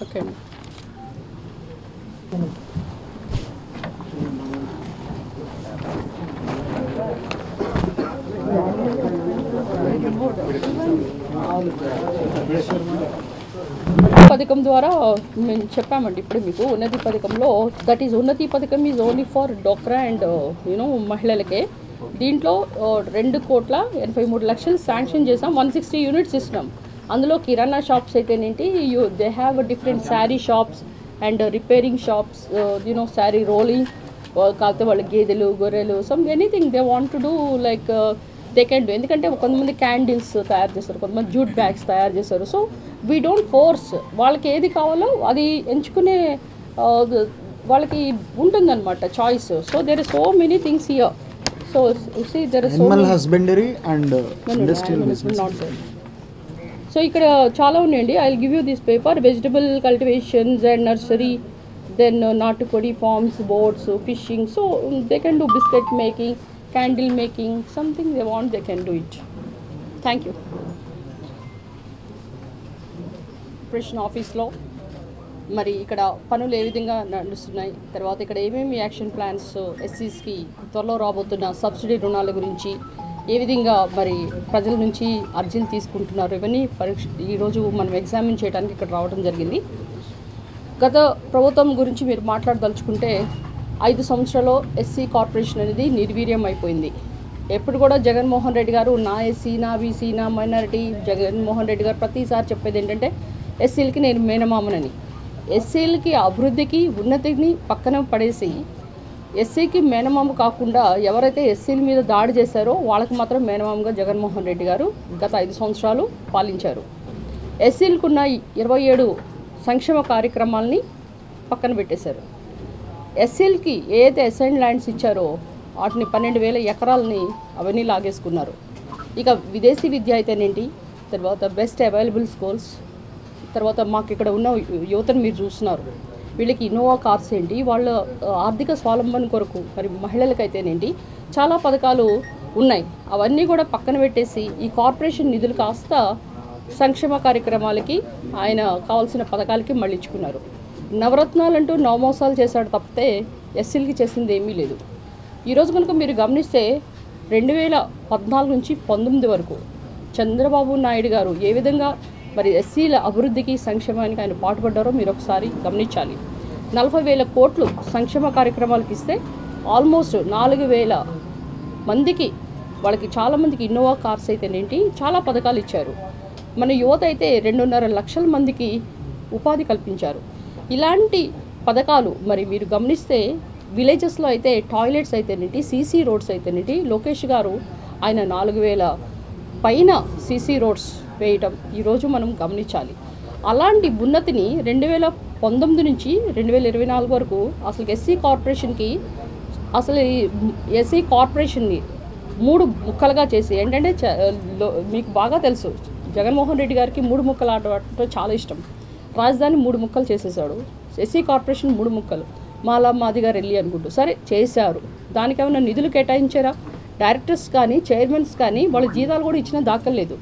Okay అండి. పథకం ద్వారా మేము చెప్పామండి ఇప్పుడు మీకు ఉన్నతి పథకంలో దట్ ఈజ్ ఉన్నతి పథకం ఈజ్ ఓన్లీ ఫర్ డోక్రా అండ్ మహిళలకే. దీంట్లో 2,83,00,000 శాంక్షన్ చేసాం. 160 యూనిట్స్ ఇస్తున్నాం. అందులో కిరాణా షాప్స్ అయితేనేంటి, they have different sari shops and repairing shops, sari rolling, కాకపోతే వాళ్ళ గేదెలు గొర్రెలు some anything they want to do like they can do. ఎందుకంటే కొంతమంది క్యాండిల్స్ తయారు చేస్తారు, కొంతమంది జూట్ బ్యాగ్స్ తయారు చేస్తారు. సో వీ డోంట్ ఫోర్స్, వాళ్ళకి ఏది కావాలో అది ఎంచుకునే వాళ్ళకి ఉంటుందన్నమాట choice. So there are so many things here. So see there are so animal husbandry and industrial business. So ఇక్కడ చాలా ఉన్నాయండి. I will give you this paper. Vegetable cultivations and nursery, then natukodi farms, boats, fishing. So they can do biscuit making, candle making, something they want they can do it. Thank you. ప్రశ్న ఆఫీస్లో మరి ఇక్కడ పనులు ఏ విధంగా నడుస్తున్నాయి, తర్వాత ఇక్కడ ఏమేమి యాక్షన్ ప్లాన్స్ ఎస్సీస్కి త్వరలో రాబోతున్న సబ్సిడీ రుణాల గురించి ఏ విధంగా మరి ప్రజల నుంచి అర్జీలు తీసుకుంటున్నారు, ఇవన్నీ ఈరోజు మనం ఎగ్జామిన్ చేయడానికి ఇక్కడ రావడం జరిగింది. గత ప్రభుత్వం గురించి మీరు మాట్లాడదలుచుకుంటే 5 సంవత్సరాల్లో ఎస్సీ కార్పొరేషన్ అనేది నిర్వీర్యం అయిపోయింది. ఎప్పుడు కూడా జగన్మోహన్ రెడ్డి గారు నా ఎస్సీ, నా బీసీ, నా మైనారిటీ, జగన్మోహన్ రెడ్డి గారు ప్రతిసారి చెప్పేది ఏంటంటే ఎస్సీలకి నేను మేనమామనని. ఎస్సీలకి అభివృద్ధికి ఉన్నతిని పక్కన పడేసి ఎస్సీకి మేనమామ కాకుండా ఎవరైతే ఎస్సీల మీద దాడి చేశారో వాళ్ళకి మాత్రం మేనమామగా జగన్మోహన్ రెడ్డి గారు గత 5 సంవత్సరాలు పాలించారు. ఎస్సీలకున్న 27 సంక్షేమ కార్యక్రమాలని పక్కన పెట్టేశారు. ఎస్సీలకి ఏదైతే అసైన్ ల్యాండ్స్ ఇచ్చారో వాటిని 12,000 ఎకరాలని అవన్నీ లాగేసుకున్నారు. ఇక విదేశీ విద్య అయితేనేంటి, తర్వాత బెస్ట్ అవైలబుల్ స్కూల్స్, తర్వాత మాకు ఇక్కడ ఉన్న యువతను మీరు చూస్తున్నారు, వీళ్ళకి ఇన్నోవా కార్స్ ఏంటి, వాళ్ళ ఆర్థిక స్వావలంబన కొరకు మరి మహిళలకైతేనేంటి చాలా పథకాలు ఉన్నాయి. అవన్నీ కూడా పక్కన పెట్టేసి ఈ కార్పొరేషన్ నిధులు కాస్త సంక్షేమ కార్యక్రమాలకి ఆయన కావాల్సిన పథకాలకి మళ్ళించుకున్నారు. నవరత్నాలంటూ నవమోసాలు చేశాడు తప్పితే ఎస్సీలకి చేసింది ఏమీ లేదు. ఈరోజు కనుక మీరు గమనిస్తే 2014 నుంచి 19 వరకు చంద్రబాబు నాయుడు గారు ఏ విధంగా మరి ఎస్సీల అభివృద్ధికి సంక్షేమానికి ఆయన పాటుపడ్డారో మీరు ఒకసారి గమనించాలి. 40,000 కోట్లు సంక్షేమ కార్యక్రమాలకు ఇస్తే ఆల్మోస్ట్ 4,000 మందికి, వాళ్ళకి చాలామందికి ఇన్నోవా కార్స్ అయితేనేంటి చాలా పథకాలు ఇచ్చారు. మన యువత అయితే 2.5 లక్షల మందికి ఉపాధి కల్పించారు. ఇలాంటి పథకాలు మరి మీరు గమనిస్తే విలేజెస్లో అయితే టాయిలెట్స్ అయితేనేంటి, సీసీ రోడ్స్ అయితేనేంటి, లోకేష్ గారు ఆయన 4,000 పైన సీసీ రోడ్స్ వేయటం ఈరోజు మనం గమనించాలి. అలాంటి ఉన్నతిని 2019 నుంచి 2024 వరకు అసలు ఎస్సీ కార్పొరేషన్కి, అసలు ఎస్సీ కార్పొరేషన్ని 3 ముక్కలుగా చేసి ఏంటంటే మీకు బాగా తెలుసు జగన్మోహన్ రెడ్డి గారికి 3 ముక్కలు ఆడటంతో చాలా ఇష్టం. రాజధాని 3 ముక్కలు చేసేసాడు, ఎస్సీ కార్పొరేషన్ 3 ముక్కలు, మాలా మాదిగా రెల్లి అనుకుంటూ సరే చేశారు. దానికి ఏమైనా నిధులు కేటాయించారా? డైరెక్టర్స్ కానీ చైర్మన్స్ కానీ వాళ్ళ జీతాలు కూడా ఇచ్చిన దాఖలేదు.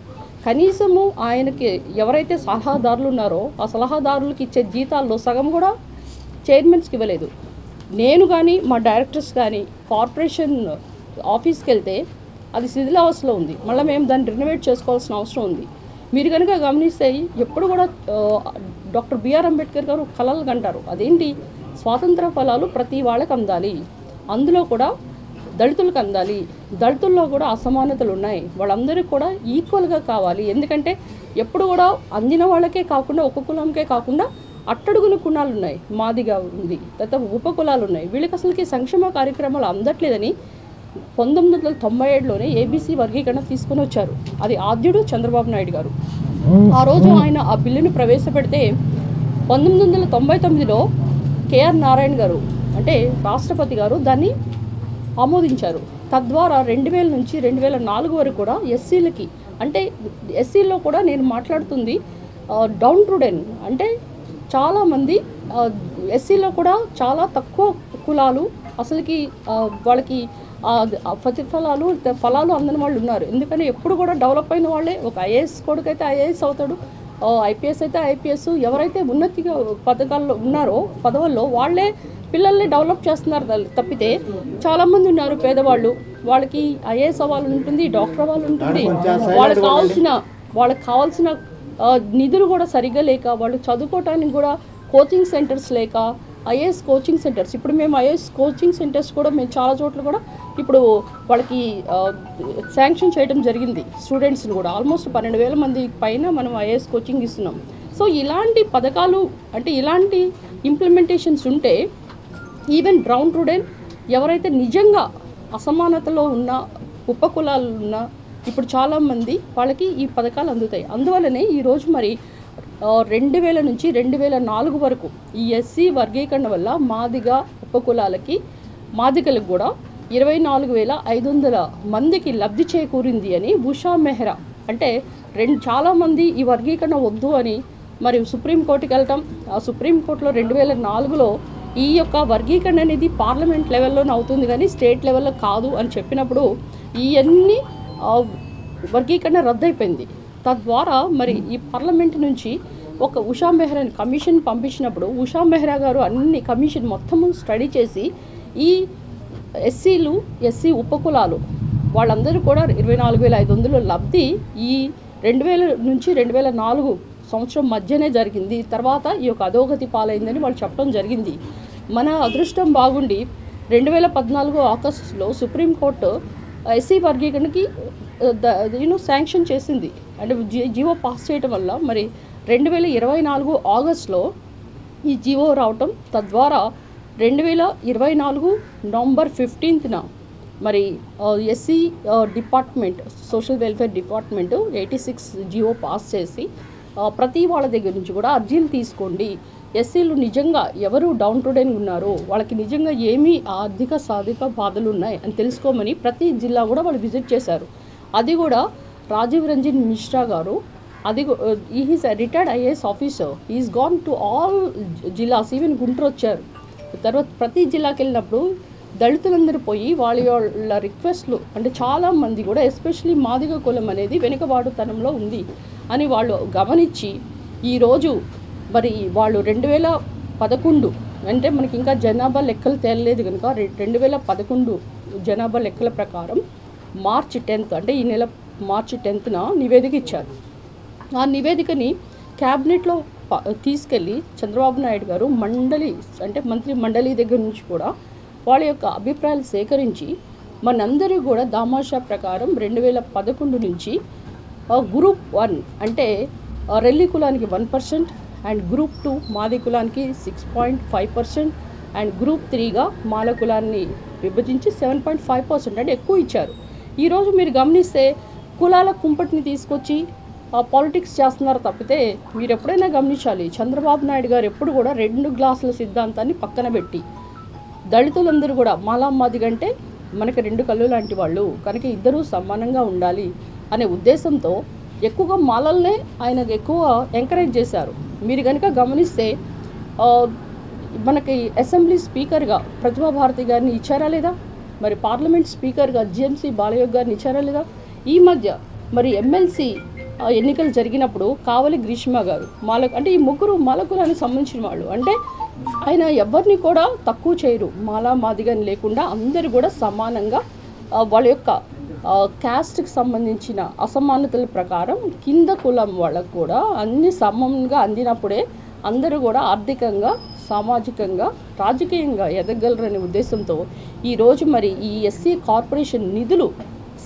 కనీసము ఆయనకి ఎవరైతే సలహాదారులు ఉన్నారో ఆ సలహాదారులకు ఇచ్చే జీతాల్లో సగం కూడా చైర్మన్స్కి ఇవ్వలేదు. నేను కానీ మా డైరెక్టర్స్ కానీ కార్పొరేషన్ ఆఫీస్కి వెళ్తే అది శిథిలావస్థలో ఉంది. మళ్ళీ మేము దాన్ని రినోవేట్ చేసుకోవాల్సిన అవసరం ఉంది. మీరు కనుక గమనిస్తే ఎప్పుడు కూడా డాక్టర్ బిఆర్ అంబేద్కర్ గారు కలలు కంటారు, అదేంటి స్వాతంత్ర ఫలాలు ప్రతి వాళ్ళకి అందాలి, అందులో కూడా దళితులకు అందాలి, దళితుల్లో కూడా అసమానతలు ఉన్నాయి, వాళ్ళందరికీ కూడా ఈక్వల్గా కావాలి. ఎందుకంటే ఎప్పుడు కూడా అందిన వాళ్ళకే కాకుండా ఒక కులంకే కాకుండా అట్టడుగుల కులాలు ఉన్నాయి, మాదిగా ఉంది, తర్వాత ఉపకులాలు ఉన్నాయి, వీళ్ళకి అసలుకి సంక్షేమ కార్యక్రమాలు అందట్లేదని 1997లోనే ఏబీసీ వర్గీకరణ తీసుకొని వచ్చారు. అది ఆద్యుడు చంద్రబాబు నాయుడు గారు. ఆ రోజు ఆయన ఆ బిల్లును ప్రవేశపెడితే 1999లో కేఆర్ నారాయణ గారు అంటే రాష్ట్రపతి గారు దాన్ని ఆమోదించారు. తద్వారా 2000 నుంచి 2004 వరకు కూడా ఎస్సీలకి, అంటే ఎస్సీల్లో కూడా నేను మాట్లాడుతుంది డౌన్ టుడెన్, అంటే చాలామంది ఎస్సీలో కూడా చాలా తక్కువ కులాలు అసలుకి వాళ్ళకి ఫలాలు అందని వాళ్ళు ఉన్నారు. ఎందుకంటే ఎప్పుడు కూడా డెవలప్ అయిన వాళ్ళే, ఒక ఐఏఎస్ కొడుకైతే ఐఏఎస్ అవుతాడు, ఐపీఎస్ అయితే ఐపీఎస్, ఎవరైతే ఉన్నతిగా పథకాల్లో ఉన్నారో పదవుల్లో వాళ్ళే పిల్లల్ని డెవలప్ చేస్తున్నారు తప్పితే చాలామంది ఉన్నారు పేదవాళ్ళు, వాళ్ళకి ఐఏఎస్ అవ్వాలని ఉంటుంది, డాక్టర్ అవ్వాలని ఉంటుంది, వాళ్ళకి కావాల్సిన నిధులు కూడా సరిగ్గా లేక, వాళ్ళు చదువుకోవటానికి కూడా కోచింగ్ సెంటర్స్ లేక, ఐఏఎస్ కోచింగ్ సెంటర్స్, ఇప్పుడు మేము ఐఏఎస్ కోచింగ్ సెంటర్స్ కూడా మేము చాలా చోట్ల కూడా ఇప్పుడు వాళ్ళకి శాంక్షన్ చేయడం జరిగింది. స్టూడెంట్స్ని కూడా ఆల్మోస్ట్ 12,000 మంది పైన మనం ఐఏఎస్ కోచింగ్ ఇస్తున్నాం. సో ఇలాంటి పథకాలు అంటే ఇలాంటి ఇంప్లిమెంటేషన్స్ ఉంటే ఈవెన్ డౌన్ టుడే ఎవరైతే నిజంగా అసమానతలో ఉన్న ఉపకులాలు ఉన్న ఇప్పుడు చాలామంది వాళ్ళకి ఈ పథకాలు అందుతాయి. అందువల్లనే ఈరోజు మరి 2000 నుంచి 2004 వరకు ఈ ఎస్సీ వర్గీకరణ వల్ల మాదిగలకు కూడా 24,500 మందికి లబ్ధి చేకూరింది అని ఉషా మెహ్రా అంటే చాలామంది ఈ వర్గీకరణ వద్దు అని మరి సుప్రీంకోర్టుకి వెళ్ళటం, ఆ సుప్రీంకోర్టులో 2004లో ఈ యొక్క వర్గీకరణ అనేది పార్లమెంట్ లెవెల్లోనే అవుతుంది కానీ స్టేట్ లెవెల్లో కాదు అని చెప్పినప్పుడు ఇవన్నీ వర్గీకరణ రద్దయిపోయింది. తద్వారా మరి ఈ పార్లమెంట్ నుంచి ఒక ఉషా మెహ్రాని కమిషన్ పంపించినప్పుడు ఉషా మెహ్రా గారు అన్ని కమిషన్ మొత్తము స్టడీ చేసి ఈ ఎస్సీ ఉపకులాలు వాళ్ళందరూ కూడా 24,500 లబ్ధి ఈ 2000 నుంచి 2004 సంవత్సరం మధ్యనే జరిగింది. తర్వాత ఈ యొక్క అధోగతి పాలైందని వాళ్ళు చెప్పడం జరిగింది. మన అదృష్టం బాగుండి 2014 ఆగస్టులో సుప్రీంకోర్టు ఎస్సీ వర్గీకరణకి శాంక్షన్ చేసింది. అంటే జీవో పాస్ చేయడం వల్ల మరి 2024 ఆగస్టులో ఈ జీవో రావటం, తద్వారా 2024 నవంబర్ 15న మరి SC department social welfare department 86 GO pass చేసి ప్రతి వాళ్ళ దగ్గర నుంచి కూడా అర్జీలు తీసుకోండి, ఎస్సీలు నిజంగా ఎవరు డౌన్ టు డౌన్ ఉన్నారో వాళ్ళకి నిజంగా ఏమీ సాధిక బాధలు ఉన్నాయి అని తెలుసుకోమని ప్రతి జిల్లా కూడా వాళ్ళు విజిట్ చేశారు. అది కూడా రాజీవ్ రంజన్ మిశ్రా గారు, అది is retired IAS officer, is gone to all zillas, even Guntur వచ్చారు. తర్వాత ప్రతి జిల్లాకి వెళ్ళినప్పుడు దళితులందరూ పోయి వాళ్ళ రిక్వెస్ట్లు అంటే చాలామంది కూడా ఎస్పెషలీ మాదిగ కులం అనేది వెనుకబాటుతనంలో ఉంది అని వాళ్ళు గమనించి ఈరోజు మరి వాళ్ళు 2011 అంటే మనకి ఇంకా జనాభా లెక్కలు తేలలేదు కనుక 2011 జనాభా లెక్కల ప్రకారం మార్చి 10th అంటే ఈ నెల మార్చి 10న నివేదిక ఇచ్చారు. ఆ నివేదికని క్యాబినెట్లో తీసుకెళ్ళి చంద్రబాబు నాయుడు గారు మంత్రి మండలి దగ్గర నుంచి కూడా వాళ్ళ యొక్క అభిప్రాయాలు సేకరించి మనందరూ కూడా దామాషా ప్రకారం 2011 నుంచి గ్రూప్ 1 అంటే రెల్లి కులానికి 1% అండ్ గ్రూప్ 2 మాది కులానికి 6.5% అండ్ గ్రూప్ 3గా మాల కులాన్ని విభజించి 7.5% అంటే ఎక్కువ ఇచ్చారు. ఈరోజు మీరు గమనిస్తే కులాల కుంపటిని తీసుకొచ్చి పాలిటిక్స్ చేస్తున్నారు తప్పితే మీరు ఎప్పుడైనా గమనించాలి, చంద్రబాబు నాయుడు గారు ఎప్పుడు కూడా 2 గ్లాసుల సిద్ధాంతాన్ని పక్కన పెట్టి దళితులందరూ కూడా మాది కంటే మనకి 2 కళ్ళు లాంటి వాళ్ళు కనుక ఇద్దరూ సమానంగా ఉండాలి అనే ఉద్దేశంతో ఎక్కువగా మాలల్నే ఆయన ఎక్కువ ఎంకరేజ్ చేశారు. మీరు కనుక గమనిస్తే మనకి అసెంబ్లీ స్పీకర్గా ప్రతిభా భారతి గారిని ఇచ్చారా లేదా, మరి పార్లమెంట్ స్పీకర్గా జిఎంసీ బాలయోగ్ గారిని ఇచ్చారా లేదా, ఈ మధ్య మరి ఎమ్మెల్సీ ఎన్నికలు జరిగినప్పుడు కావలి గ్రీష్మ గారు అంటే ఈ ముగ్గురు మాల కులానికి సంబంధించిన వాళ్ళు, అంటే ఆయన ఎవరిని కూడా తక్కువ చేయరు, మాదిగాని లేకుండా అందరూ కూడా సమానంగా వాళ్ళ యొక్క క్యాస్ట్కి సంబంధించిన అసమానతల ప్రకారం కింద కులం వాళ్ళకు కూడా అన్ని సమంగా అందినప్పుడే అందరూ కూడా ఆర్థికంగా సామాజికంగా రాజకీయంగా ఎదగలరనే ఉద్దేశంతో ఈరోజు మరి ఈ ఎస్సీ కార్పొరేషన్ నిధులు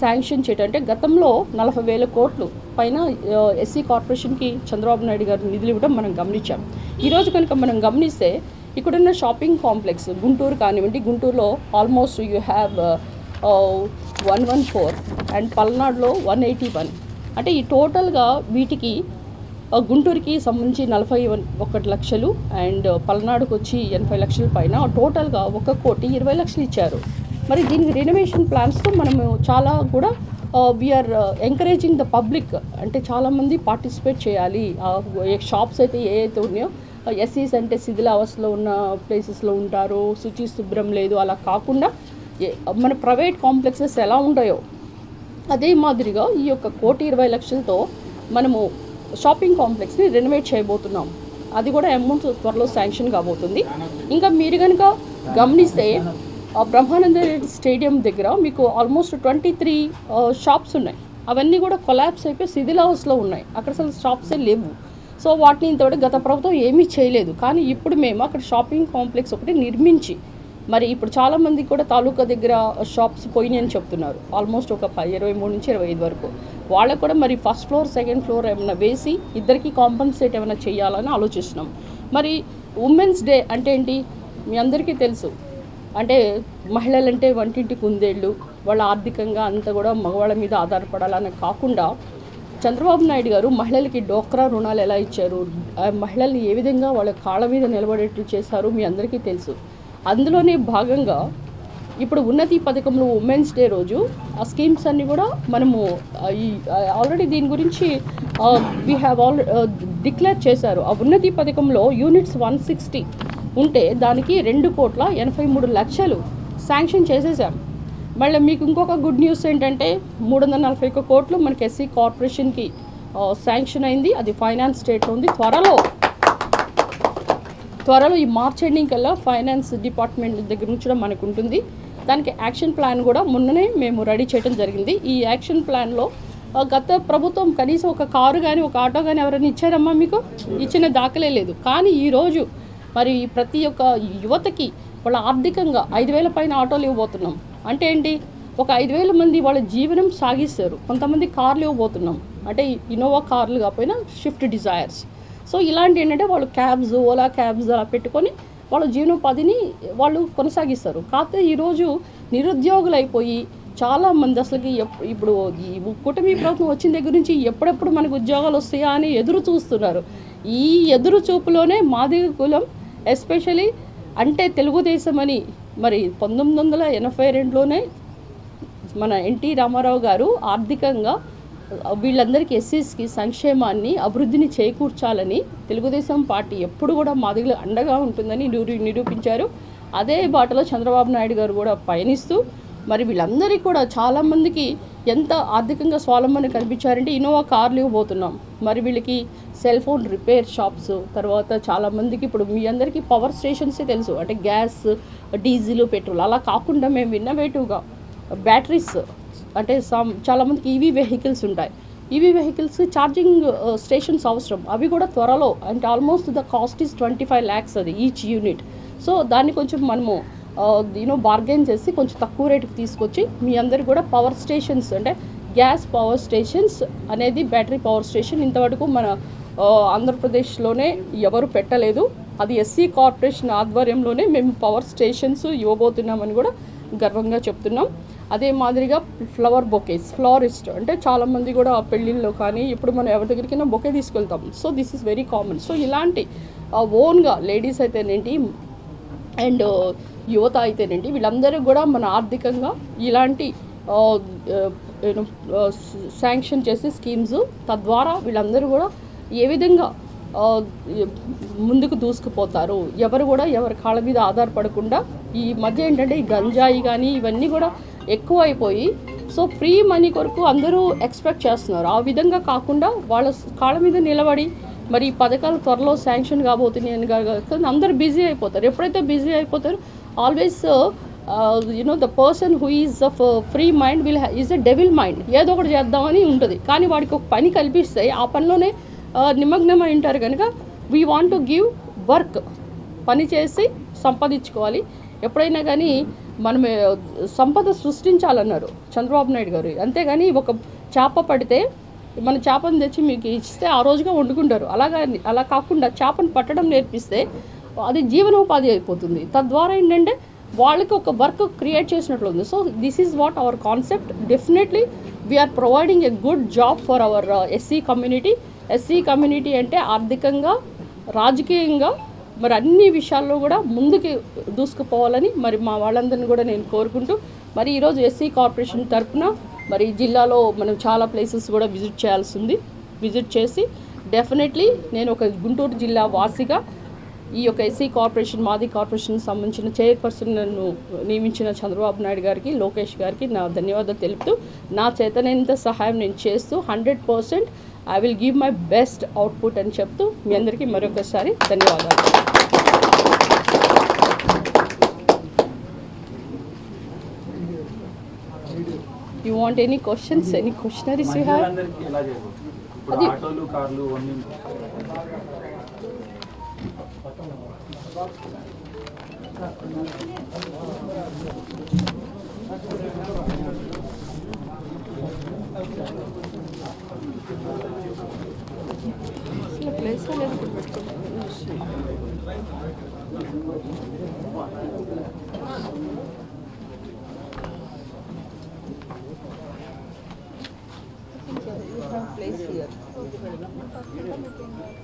శాంక్షన్ చేయటం, అంటే గతంలో 40,000 కోట్లు పైన ఎస్సీ కార్పొరేషన్కి చంద్రబాబు నాయుడు గారు నిధులు ఇవ్వడం మనం గమనించాం. ఈరోజు కనుక మనం గమనిస్తే ఇక్కడున్న షాపింగ్ కాంప్లెక్స్ గుంటూరు కానివ్వండి, గుంటూరులో ఆల్మోస్ట్ యూ హ్యావ్ 114 అండ్ పల్నాడులో 181, అంటే ఈ టోటల్గా వీటికి గుంటూరుకి సంబంధించి 41 లక్షలు అండ్ పల్నాడుకు వచ్చి 80 లక్షల పైన టోటల్గా 1,20,00,000 ఇచ్చారు. మరి దీనికి రెనోవేషన్ ప్లాన్స్తో మనము చాలా కూడా వీఆర్ ఎంకరేజింగ్ ద పబ్లిక్, అంటే చాలామంది పార్టిసిపేట్ చేయాలి. షాప్స్ అయితే ఏవైతే ఉన్నాయో ఎస్సీస్ అంటే శిథిలావస్థలో ఉన్న ప్లేసెస్లో ఉంటారు, శుచి శుభ్రం లేదు, అలా కాకుండా మన ప్రైవేట్ కాంప్లెక్సెస్ ఎలా ఉంటాయో అదే మాదిరిగా ఈ యొక్క 1,20,00,000తో మనము షాపింగ్ కాంప్లెక్స్ని రెనోవేట్ చేయబోతున్నాం. అది కూడా అమౌంట్ త్వరలో శాంక్షన్ కాబోతుంది. ఇంకా మీరు కనుక గమనిస్తే బ్రహ్మానంద రెడ్డి స్టేడియం దగ్గర మీకు ఆల్మోస్ట్ 23 షాప్స్ ఉన్నాయి. అవన్నీ కూడా కొలాప్స్ అయిపోయి శిథిలావస్థలో ఉన్నాయి. అక్కడ అసలు షాప్సే లేవు. సో వాటిని ఇంతవరకు గత ప్రభుత్వం ఏమీ చేయలేదు. కానీ ఇప్పుడు మేము అక్కడ షాపింగ్ కాంప్లెక్స్ ఒకటి నిర్మించి మరి ఇప్పుడు చాలామంది కూడా తాలూకా దగ్గర షాప్స్ పోయినాయి అని చెప్తున్నారు. ఆల్మోస్ట్ ఒక 23 నుంచి 25 వరకు. వాళ్ళకు కూడా మరి ఫస్ట్ ఫ్లోర్ సెకండ్ ఫ్లోర్ ఏమైనా వేసి ఇద్దరికి కాంపన్సేట్ ఏమైనా చేయాలని ఆలోచిస్తున్నాం. మరి ఉమెన్స్ డే అంటే ఏంటి మీ అందరికీ తెలుసు. అంటే మహిళలంటే వంటింటి కుందేళ్ళు, వాళ్ళ ఆర్థికంగా అంతా కూడా మగవాళ్ళ మీద ఆధారపడాలని కాకుండా చంద్రబాబు నాయుడు గారు మహిళలకి డోక్రా రుణాలు ఎలా ఇచ్చారు, మహిళల్ని ఏ విధంగా వాళ్ళ కాళ్ళ మీద నిలబడేట్లు చేశారు మీ అందరికీ తెలుసు. అందులోనే భాగంగా ఇప్పుడు ఉన్నతి పథకంలో ఉమెన్స్ డే రోజు ఆ స్కీమ్స్ అన్నీ కూడా మనము ఆల్రెడీ దీని గురించి వీ హ్యావ్ డిక్లేర్ చేశారు. ఆ ఉన్నతి పథకంలో యూనిట్స్ 160 ఉంటే దానికి 2,83,00,000 శాంక్షన్ చేసేసాం. మళ్ళీ మీకు ఇంకొక గుడ్ న్యూస్ ఏంటంటే 341 కోట్లు మనకి ఎస్సీ కార్పొరేషన్కి శాంక్షన్ అయింది. అది ఫైనాన్స్ స్టేట్లో ఉంది. త్వరలో ఈ మార్చ్ ఎండింగ్ కల్లా ఫైనాన్స్ డిపార్ట్మెంట్ దగ్గర నుంచి కూడా మనకు ఉంటుంది. దానికి యాక్షన్ ప్లాన్ కూడా మొన్ననే మేము రెడీ చేయడం జరిగింది. ఈ యాక్షన్ ప్లాన్లో గత ప్రభుత్వం కనీసం ఒక కారు కానీ ఒక ఆటో కానీ ఎవరైనా ఇచ్చారమ్మా? మీకు ఇచ్చిన దాఖలే లేదు. కానీ ఈరోజు మరి ప్రతి ఒక్క యువతకి వాళ్ళ ఆర్థికంగా 5,000 పైన ఆటోలు ఇవ్వబోతున్నాం. అంటే ఏంటి, ఒక 5,000 మంది వాళ్ళ జీవనం సాగిస్తారు. కొంతమంది కార్లు ఇవ్వబోతున్నాం. అంటే ఇన్నోవా కార్లు కాకపోయినా స్విఫ్ట్ డిజైర్స్. సో ఇలాంటి ఏంటంటే వాళ్ళు క్యాబ్స్, ఓలా క్యాబ్స్ అలా పెట్టుకొని వాళ్ళ జీవనోపాధిని వాళ్ళు కొనసాగిస్తారు. కాకపోతే ఈరోజు నిరుద్యోగులు అయిపోయి చాలామంది అసలుకి ఇప్పుడు ఈ కూటమి ప్రభుత్వం వచ్చిన దగ్గర నుంచి ఎప్పుడెప్పుడు మనకు ఉద్యోగాలు వస్తాయా అని ఎదురు చూస్తున్నారు. ఈ ఎదురు చూపులోనే మాదిగ కులం ఎస్పెషలీ అంటే తెలుగుదేశం అని మరి 1982లోనే మన ఎన్టీ రామారావు గారు ఆర్థికంగా వీళ్ళందరికీ ఎస్సీస్కి సంక్షేమాన్ని అభివృద్ధిని చేకూర్చాలని తెలుగుదేశం పార్టీ ఎప్పుడు కూడా మాదిగలు అండగా ఉంటుందని నిరూపించారు. అదే బాటలో చంద్రబాబు నాయుడు గారు కూడా పయనిస్తూ మరి వీళ్ళందరికీ కూడా చాలామందికి ఎంత ఆర్థికంగా స్వావలంబన కనిపించారంటే ఇన్నోవా కార్లు ఇవ్వబోతున్నాం. మరి వీళ్ళకి సెల్ ఫోన్ రిపేర్ షాప్స్, తర్వాత చాలామందికి ఇప్పుడు మీ అందరికీ పవర్ స్టేషన్సే తెలుసు. అంటే గ్యాస్, డీజిల్, పెట్రోల్ అలా కాకుండా మేము ఇన్నోవేటివ్గా బ్యాటరీస్ అంటే చాలామందికి ఈవీ వెహికల్స్ ఉంటాయి. ఈవీ వెహికల్స్ ఛార్జింగ్ స్టేషన్స్ అవసరం. అవి కూడా త్వరలో అంటే almost the cost is 25 lakhs అది ఈచ్ యూనిట్. సో దాన్ని కొంచెం మనము బార్గెన్ చేసి కొంచెం తక్కువ రేటుకి తీసుకొచ్చి మీ అందరికి కూడా పవర్ స్టేషన్స్ అంటే గ్యాస్ పవర్ స్టేషన్స్ అనేది బ్యాటరీ పవర్ స్టేషన్ ఇంతవరకు మన ఆంధ్రప్రదేశ్లోనే ఎవరు పెట్టలేదు. అది ఎస్సీ కార్పొరేషన్ ఆధ్వర్యంలోనే మేము పవర్ స్టేషన్స్ ఇవ్వబోతున్నామని కూడా గర్వంగా చెప్తున్నాం. అదే మాదిరిగా ఫ్లవర్ బొకేస్, ఫ్లోరిస్ట్ అంటే చాలామంది కూడా పెళ్ళిళ్ళలో కానీ ఇప్పుడు మనం ఎవరి దగ్గరికైనా బొకే తీసుకెళ్తాం. So this is very common. So ఇలాంటి ఓన్గా లేడీస్ అయితేనేంటి అండ్ యువత అయితేనేంటి వీళ్ళందరూ కూడా మన ఆర్థికంగా ఇలాంటి శాంక్షన్ చేసే స్కీమ్స్ తద్వారా వీళ్ళందరూ కూడా ఏ విధంగా ముందుకు దూసుకుపోతారు, ఎవరు కూడా ఎవరి కాళ్ళ మీద ఆధారపడకుండా. ఈ మధ్య ఏంటంటే ఈ గంజాయి కానీ ఇవన్నీ కూడా ఎక్కువ అయిపోయి సో ఫ్రీ మనీ కొరకు అందరూ ఎక్స్పెక్ట్ చేస్తున్నారు. ఆ విధంగా కాకుండా వాళ్ళ కాళ్ళ మీద నిలబడి మరి ఈ పథకాలు త్వరలో శాంక్షన్ కాబోతున్నాయి అని అందరూ బిజీ అయిపోతారు. ఎప్పుడైతే బిజీ అయిపోతారో always the person who is of free mind is a devil mind. ఏదో ఒకటి చేద్దామని ఉంటుంది. కానీ వాడికి ఒక పని కల్పిస్తే ఆ పనిలోనే నిమగ్నం అయి ఉంటారు. కనుక we want to give work, పని చేసి సంపాదించుకోవాలి. ఎప్పుడైనా కానీ మనం సంపద సృష్టించాలన్నారు చంద్రబాబు నాయుడు గారు. అంతేగాని ఒక చేప పడితే మన చేపను తెచ్చి మీకు ఇస్తే ఆ రోజుగా వండుకుంటారు. అలా కాకుండా చేపను పట్టడం నేర్పిస్తే అది జీవనోపాధి అయిపోతుంది. తద్వారా ఏంటంటే వాళ్ళకి ఒక వర్క్ క్రియేట్ చేసినట్లు ఉంది. So this is what our concept. Definitely we are providing a good job for our SC community. SC community అంటే ఆర్థికంగా, రాజకీయంగా మరి అన్ని విషయాల్లో కూడా ముందుకు దూసుకుపోవాలని మరి మా వాళ్ళందరినీ కూడా నేను కోరుకుంటూ మరి ఈరోజు ఎస్సీ కార్పొరేషన్ తరఫున మరి జిల్లాలో మనం చాలా ప్లేసెస్ కూడా విజిట్ చేయాల్సి ఉంది. విజిట్ చేసి డెఫినెట్లీ నేను ఒక గుంటూరు జిల్లా వాసిగా ఈ యొక్క ఎస్సీ కార్పొరేషన్ మాది కార్పొరేషన్ సంబంధించిన చైర్పర్సన్ నన్ను నియమించిన చంద్రబాబు నాయుడు గారికి, లోకేష్ గారికి నా ధన్యవాదాలు తెలుపుతూ, నా చేతనైనంత సహాయం నేను చేస్తూ 100% I will give my best output అని చెప్తూ మీ అందరికీ మరొకసారి ధన్యవాదాలు. You want any questions? Any questionnaires you have? ఇప్పుడు ఆటోలు కార్లు అన్నీ అసలు ప్లేస్ లేదు ఇప్పుడు పెట్టుకుంటాను. Place here.